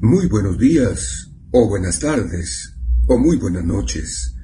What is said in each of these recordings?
Muy buenos días, o buenas tardes, o muy buenas noches,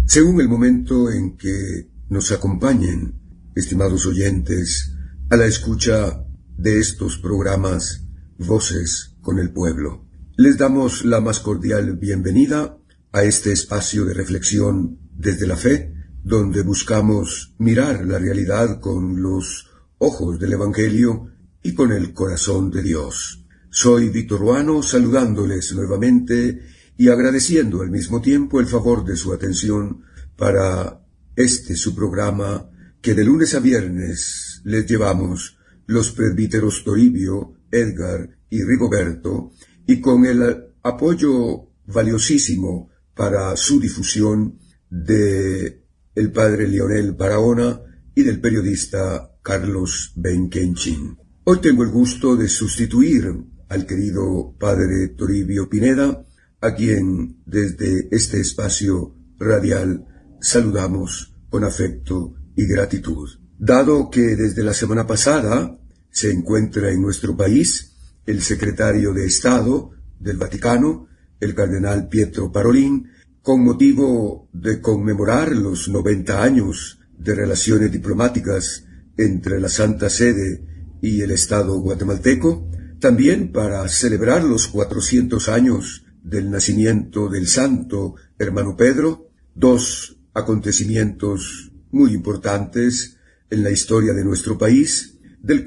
según el momento en que nos acompañen, estimados oyentes, a la escucha de estos programas Voces con el Pueblo. Les damos la más cordial bienvenida a este espacio de reflexión desde la fe, donde buscamos mirar la realidad con los ojos del Evangelio y con el corazón de Dios. Soy Víctor Ruano, saludándoles nuevamente y agradeciendo al mismo tiempo el favor de su atención para su programa que de lunes a viernes les llevamos los presbíteros Toribio, Edgar y Rigoberto, y con el apoyo valiosísimo para su difusión de el padre Lionel Barahona y del periodista Carlos Benquenchin. Hoy tengo el gusto de sustituir al querido padre Toribio Pineda, a quien desde este espacio radial saludamos con afecto y gratitud. Dado que desde la semana pasada se encuentra en nuestro país el secretario de Estado del Vaticano, el cardenal Pietro Parolin, con motivo de conmemorar los 90 años de relaciones diplomáticas entre la Santa Sede y el Estado guatemalteco, también para celebrar los 400 años del nacimiento del santo hermano Pedro, dos acontecimientos muy importantes en la historia de nuestro país, de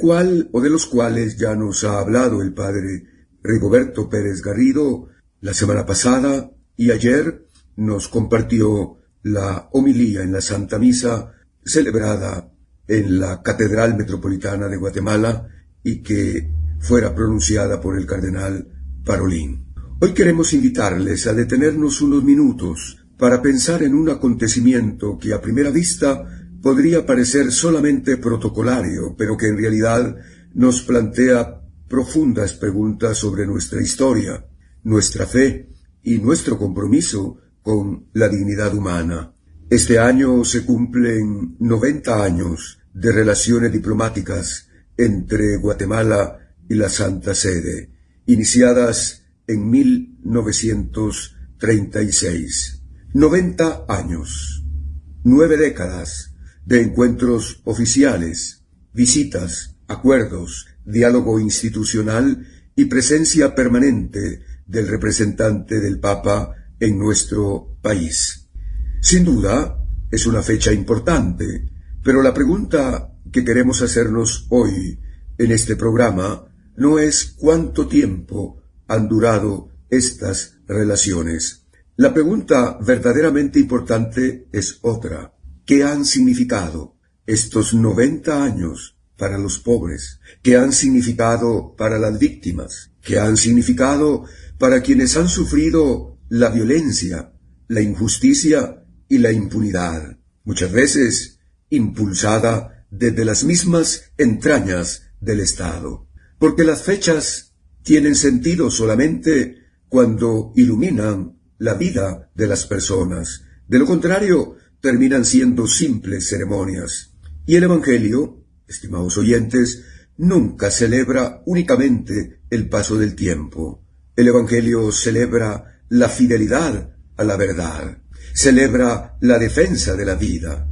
los cuales ya nos ha hablado el padre Rigoberto Pérez Garrido la semana pasada, y ayer nos compartió la homilía en la Santa Misa celebrada en la Catedral Metropolitana de Guatemala y que fuera pronunciada por el cardenal Parolin. Hoy queremos invitarles a detenernos unos minutos para pensar en un acontecimiento que a primera vista podría parecer solamente protocolario, pero que en realidad nos plantea profundas preguntas sobre nuestra historia, nuestra fe y nuestro compromiso con la dignidad humana. Este año se cumplen 90 años de relaciones diplomáticas entre Guatemala y la Santa Sede, iniciadas en 1936. 90 años, 9 décadas de encuentros oficiales, visitas, acuerdos, diálogo institucional y presencia permanente del representante del Papa en nuestro país. Sin duda, es una fecha importante, pero la pregunta que queremos hacernos hoy en este programa no es cuánto tiempo han durado estas relaciones. La pregunta verdaderamente importante es otra. ¿Qué han significado estos 90 años para los pobres? ¿Qué han significado para las víctimas? ¿Qué han significado para quienes han sufrido la violencia, la injusticia y la impunidad? Muchas veces impulsada desde las mismas entrañas del Estado. Porque las fechas tienen sentido solamente cuando iluminan la vida de las personas. De lo contrario, terminan siendo simples ceremonias. Y el Evangelio, estimados oyentes, nunca celebra únicamente el paso del tiempo. El Evangelio celebra la fidelidad a la verdad, celebra la defensa de la vida,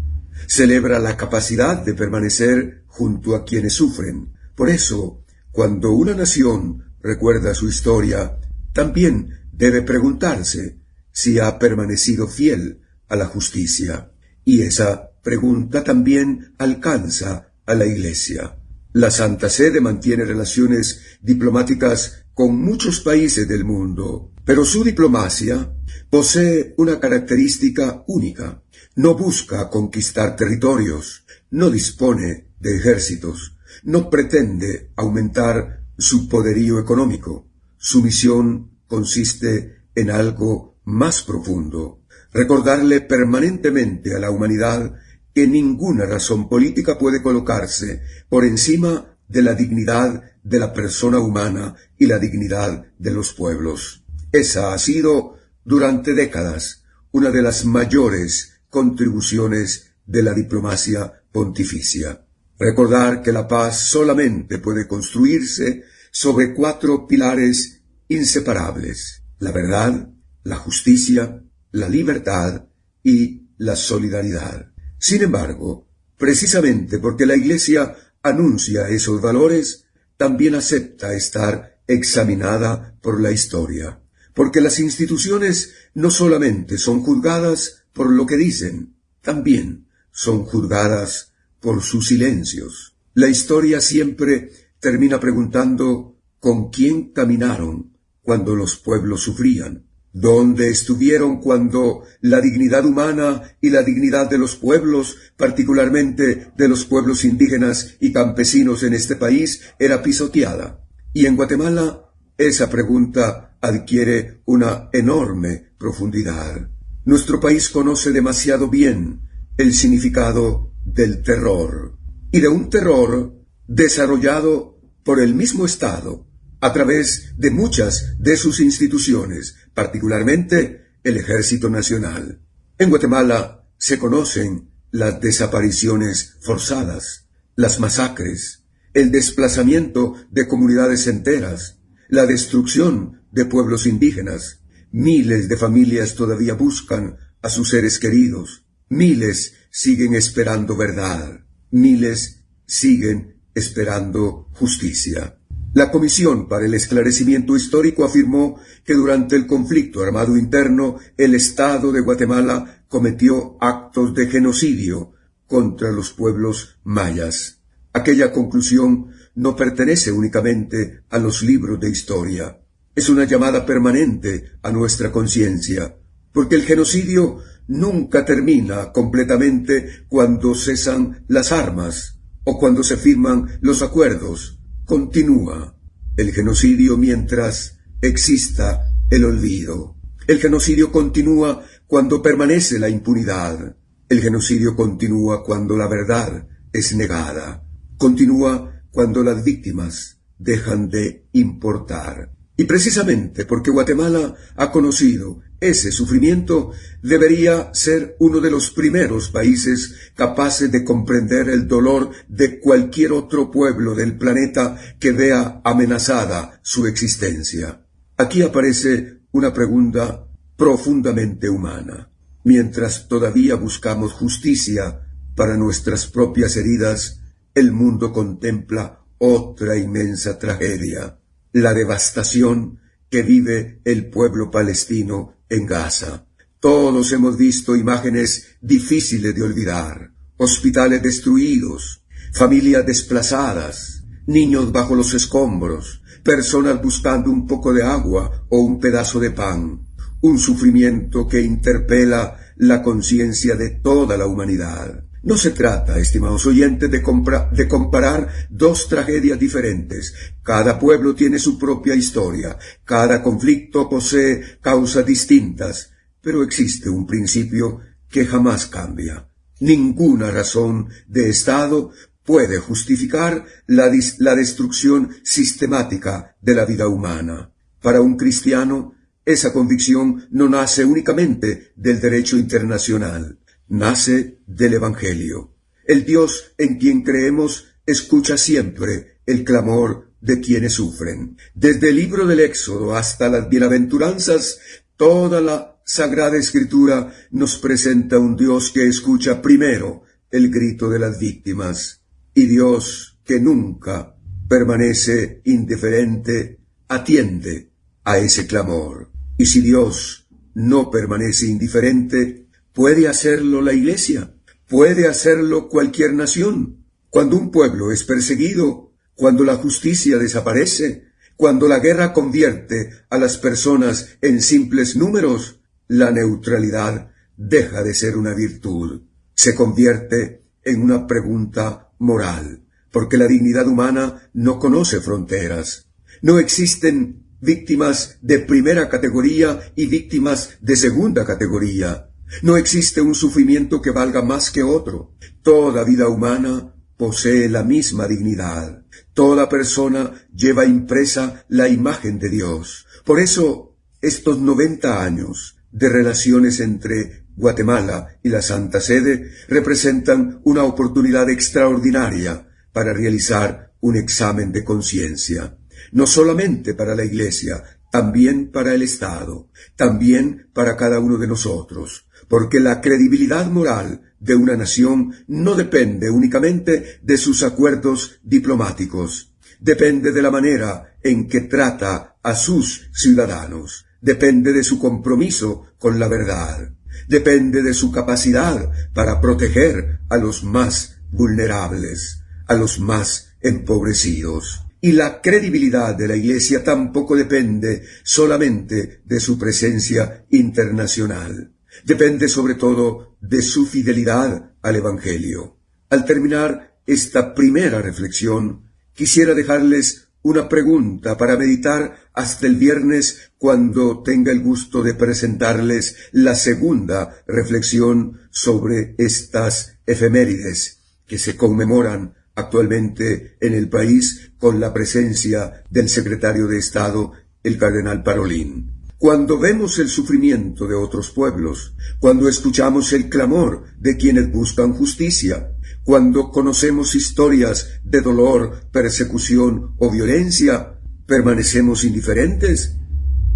celebra la capacidad de permanecer junto a quienes sufren. Por eso, cuando una nación recuerda su historia, también debe preguntarse si ha permanecido fiel a la justicia. Y esa pregunta también alcanza a la Iglesia. La Santa Sede mantiene relaciones diplomáticas con muchos países del mundo, pero su diplomacia posee una característica única. No busca conquistar territorios, no dispone de ejércitos, no pretende aumentar su poderío económico. Su misión consiste en algo más profundo: recordarle permanentemente a la humanidad que ninguna razón política puede colocarse por encima de la dignidad de la persona humana y la dignidad de los pueblos. Esa ha sido, durante décadas, una de las mayores contribuciones de la diplomacia pontificia. Recordar que la paz solamente puede construirse sobre 4 pilares inseparables: la verdad, la justicia, la libertad y la solidaridad. Sin embargo, precisamente porque la Iglesia anuncia esos valores, también acepta estar examinada por la historia, porque las instituciones no solamente son juzgadas por lo que dicen, también son juzgadas por sus silencios. La historia siempre termina preguntando ¿con quién caminaron cuando los pueblos sufrían? ¿Dónde estuvieron cuando la dignidad humana y la dignidad de los pueblos, particularmente de los pueblos indígenas y campesinos en este país, era pisoteada? Y en Guatemala, esa pregunta adquiere una enorme profundidad. Nuestro país conoce demasiado bien el significado del terror, y de un terror desarrollado por el mismo Estado, a través de muchas de sus instituciones, particularmente el Ejército Nacional. En Guatemala se conocen las desapariciones forzadas, las masacres, el desplazamiento de comunidades enteras, la destrucción de pueblos indígenas. Miles de familias todavía buscan a sus seres queridos. Miles siguen esperando verdad. Miles siguen esperando justicia. La Comisión para el Esclarecimiento Histórico afirmó que durante el conflicto armado interno, el Estado de Guatemala cometió actos de genocidio contra los pueblos mayas. Aquella conclusión no pertenece únicamente a los libros de historia. Es una llamada permanente a nuestra conciencia, porque el genocidio nunca termina completamente cuando cesan las armas o cuando se firman los acuerdos. Continúa el genocidio mientras exista el olvido. El genocidio continúa cuando permanece la impunidad. El genocidio continúa cuando la verdad es negada. Continúa cuando las víctimas dejan de importar. Y precisamente porque Guatemala ha conocido ese sufrimiento, debería ser uno de los primeros países capaces de comprender el dolor de cualquier otro pueblo del planeta que vea amenazada su existencia. Aquí aparece una pregunta profundamente humana. Mientras todavía buscamos justicia para nuestras propias heridas, el mundo contempla otra inmensa tragedia: la devastación que vive el pueblo palestino en Gaza. Todos hemos visto imágenes difíciles de olvidar: hospitales destruidos, familias desplazadas, niños bajo los escombros, personas buscando un poco de agua o un pedazo de pan. Un sufrimiento que interpela la conciencia de toda la humanidad. No se trata, estimados oyentes, de comparar dos tragedias diferentes. Cada pueblo tiene su propia historia, cada conflicto posee causas distintas, pero existe un principio que jamás cambia. Ninguna razón de Estado puede justificar la destrucción sistemática de la vida humana. Para un cristiano, esa convicción no nace únicamente del derecho internacional. Nace del Evangelio. El Dios en quien creemos escucha siempre el clamor de quienes sufren. Desde el libro del Éxodo hasta las bienaventuranzas, toda la Sagrada Escritura nos presenta un Dios que escucha primero el grito de las víctimas, y Dios que nunca permanece indiferente atiende a ese clamor. Y si Dios no permanece indiferente, ¿puede hacerlo la Iglesia? ¿Puede hacerlo cualquier nación? Cuando un pueblo es perseguido, cuando la justicia desaparece, cuando la guerra convierte a las personas en simples números, la neutralidad deja de ser una virtud, se convierte en una pregunta moral, porque la dignidad humana no conoce fronteras. No existen víctimas de primera categoría y víctimas de segunda categoría. No existe un sufrimiento que valga más que otro. Toda vida humana posee la misma dignidad. Toda persona lleva impresa la imagen de Dios. Por eso, estos 90 años de relaciones entre Guatemala y la Santa Sede representan una oportunidad extraordinaria para realizar un examen de conciencia. No solamente para la Iglesia, también para el Estado, también para cada uno de nosotros, porque la credibilidad moral de una nación no depende únicamente de sus acuerdos diplomáticos, depende de la manera en que trata a sus ciudadanos, depende de su compromiso con la verdad, depende de su capacidad para proteger a los más vulnerables, a los más empobrecidos. Y la credibilidad de la Iglesia tampoco depende solamente de su presencia internacional. Depende sobre todo de su fidelidad al Evangelio. Al terminar esta primera reflexión, quisiera dejarles una pregunta para meditar hasta el viernes, cuando tenga el gusto de presentarles la segunda reflexión sobre estas efemérides que se conmemoran actualmente en el país con la presencia del secretario de Estado, el cardenal Parolin. Cuando vemos el sufrimiento de otros pueblos, cuando escuchamos el clamor de quienes buscan justicia, cuando conocemos historias de dolor, persecución o violencia, ¿permanecemos indiferentes?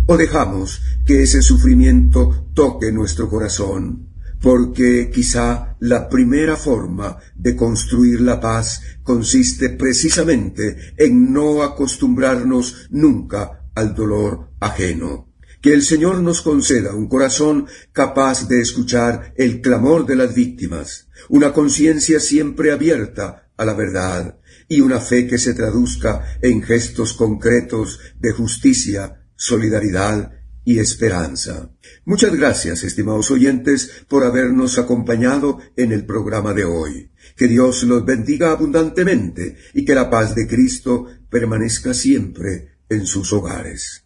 ¿O dejamos que ese sufrimiento toque nuestro corazón? Porque quizá la primera forma de construir la paz consiste precisamente en no acostumbrarnos nunca al dolor ajeno. Que el Señor nos conceda un corazón capaz de escuchar el clamor de las víctimas, una conciencia siempre abierta a la verdad y una fe que se traduzca en gestos concretos de justicia, solidaridad y esperanza. Muchas gracias, estimados oyentes, por habernos acompañado en el programa de hoy. Que Dios los bendiga abundantemente y que la paz de Cristo permanezca siempre en sus hogares.